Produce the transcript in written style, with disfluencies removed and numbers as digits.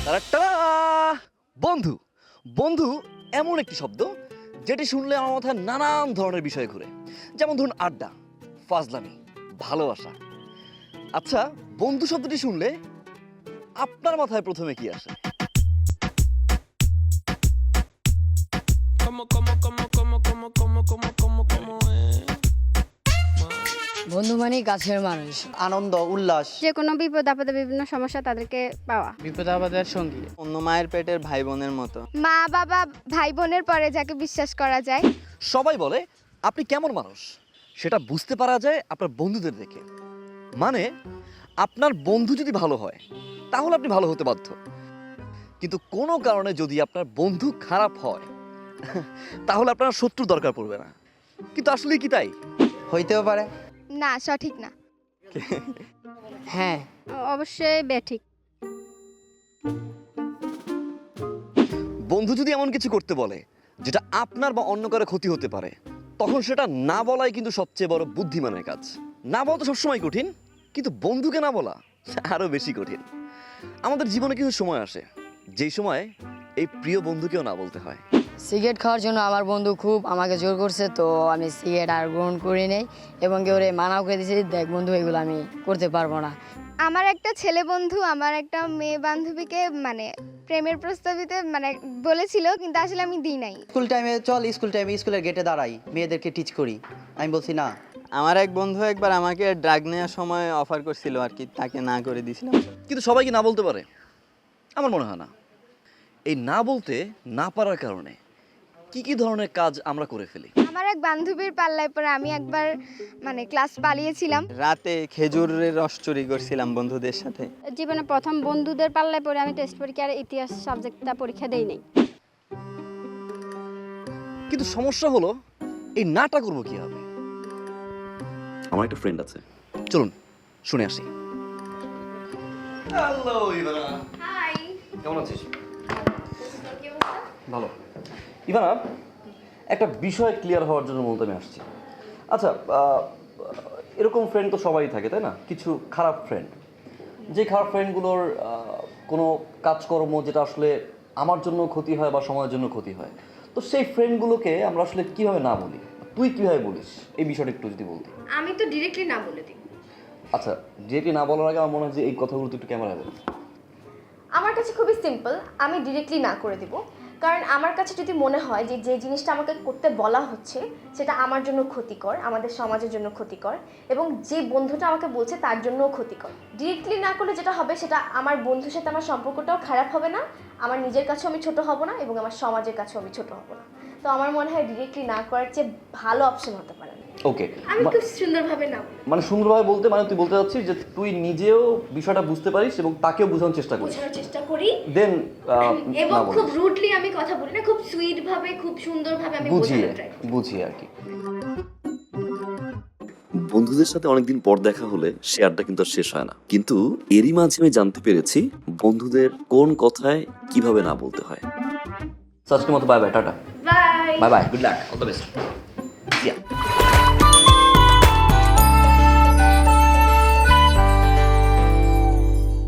Tata! বন্ধু বন্ধু এমন একটি শব্দ যেটি শুনলে আমার মাথায় নানান ধরনের বিষয় ঘুরে, যেমন ধরুন আড্ডা, ফাজলামি, ভালোবাসা। আচ্ছা, বন্ধু শব্দটি শুনলে আপনার মাথায় প্রথমে কি আসে? বন্ধু মানে কাছের মানুষ। আনন্দ, উল্লাস, যে কোনো বিপদ আপদে বিভিন্ন সমস্যা তাদেরকে পাওয়া। বিপদ আপদের সঙ্গী। অন্য মায়ের পেটের ভাই বোনের মতো। মা বাবা ভাই বোনের পরে যাকে বিশ্বাস করা যায়। সবাই বলে আপনি কেমন মানুষ সেটা বুঝতে পারা যায় আপনার বন্ধুদের দেখে। মানে আপনার বন্ধু যদি ভালো হয় তাহলে আপনি ভালো হতে বাধ্য, কিন্তু কোনো কারণে যদি আপনার বন্ধু খারাপ হয় তাহলে আপনার শত্রুর দরকার পড়বে না। কিন্তু আসলে কি তাই? হইতেও পারে। না, সঠিক না। হ্যাঁ, অবশ্যই বেঠিক। বন্ধু যদি এমন কিছু করতে বলে যেটা আপনার বা অন্য কারো ক্ষতি হতে পারে, তখন সেটা না বলাই কিন্তু সবচেয়ে বড় বুদ্ধিমানের কাজ। না বলা তো সবসময় কঠিন, কিন্তু বন্ধুকে না বলা আরো বেশি কঠিন। আমাদের জীবনে কিছু সময় আসে যেই সময় এই প্রিয় বন্ধুকেও না বলতে হয়। সিগারেট খাওয়ার জন্য আমার বন্ধু খুব আমাকে জোর করছে, তো আমি সিগারেট আর গ্রহণ করি নাই এবং কেউ মানাও করে দিয়েছি, দেখ বন্ধু এগুলো আমি করতে পারবো না। আমার একটা ছেলে বন্ধু আমার একটা মেয়ে বান্ধবীকে প্রেমের প্রস্তাবিতে বলেছিল, কিন্তু আসলে আমি দিই নাই। স্কুল টাইমে চল, স্কুল টাইমে স্কুলের গেটে দাঁড়াই, মেয়েদেরকে টিচ করি। আমি বলছি না। আমার এক বন্ধু একবার আমাকে ড্রাগ নেওয়ার সময় অফার করছিল আর কি, তাকে না করে দিয়েছিলাম। কিন্তু সবাই কি না বলতে পারে? আমার মনে হয় না। এই না বলতে না পারার কারণে কি কি ধরনের কাজ আমরা করে ফেলি। আমার এক বান্ধবীর পাল্লায় পরে আমি একবার ক্লাস পালিয়েছিলাম। রাতে খেজুরের রস চুরি করছিলাম বন্ধুদের সাথে। জীবনে প্রথম বন্ধুদের পাল্লায় পড়ে আমি টেস্ট পরীক্ষার ইতিহাস সাবজেক্টটা পরীক্ষা দেই নাই। কিন্তু সমস্যা হলো এই নাটা করবো কিভাবে? আমার একটা ফ্রেন্ড আছে, চলুন শুনে আসি। Hello Ivana. হাই। কেমন আছিস? ভালো। ইভানা, একটা বিষয় ক্লিয়ার হওয়ার জন্য মূলত আমি আসছি। আচ্ছা, এরকম ফ্রেন্ড তো সবাই থাকে, তাই না? কিছু খারাপ ফ্রেন্ড, যে খারাপ ফ্রেন্ডগুলোর কোনো কাজকর্ম যেটা আসলে আমার জন্য ক্ষতি হয় বা সমাজের জন্য ক্ষতি হয়, তো সেই ফ্রেন্ডগুলোকে আমরা আসলে কিভাবে না বলি? তুই কিভাবে বলিস এই বিষয়টা একটু যদি বলতি। আমি তো ডিরেক্টলি না বলে দিই। আচ্ছা, যেটি না বলার আগে আমার মনে হয় যে এই কথাগুলো তুই একটু ক্যামেরায় বল। আমার কাছে খুবই সিম্পল, আমি ডিরেক্টলি না করে দিব। কারণ আমার কাছে যদি মনে হয় যে যে জিনিসটা আমাকে করতে বলা হচ্ছে সেটা আমার জন্য ক্ষতিকর, আমাদের সমাজের জন্য ক্ষতিকর, এবং যে বন্ধুটা আমাকে বলছে তার জন্যও ক্ষতিকর, ডিরেক্টলি না করলে যেটা হবে সেটা আমার বন্ধুর সাথে আমার সম্পর্কটাও খারাপ হবে না, আমার নিজের কাছেও আমি ছোট হব না, এবং আমার সমাজের কাছেও আমি ছোট হব না। তো আমার মনে হয় ডিরেক্টলি না করার চেয়ে ভালো অপশন হতে পারে না। ওকে, আমি খুব সুন্দরভাবে না বলি। সুন্দরভাবে বলতে তুই বলতে চাচ্ছিস যে তুই নিজেও বিষয়টা বুঝতে পারিস এবং তাকেও বোঝানোর চেষ্টা করিস, বোঝানোর চেষ্টা করি, দেন এবং খুব রুডলি আমি কথা বলি না, খুব সুইট ভাবে, খুব সুন্দরভাবে আমি বোঝানোর ট্রাই করি। বুঝিয়ে আর কি। বন্ধুদের সাথে অনেকদিন পর দেখা হলে সে আড্ডা কিন্তু আর শেষ হয় না, কিন্তু এরই মাঝে আমি জানতে পেরেছি বন্ধুদের কোন কথায় কিভাবে না বলতে হয়। আজকের মতো bye bye, tata, bye bye bye, good luck, all the best.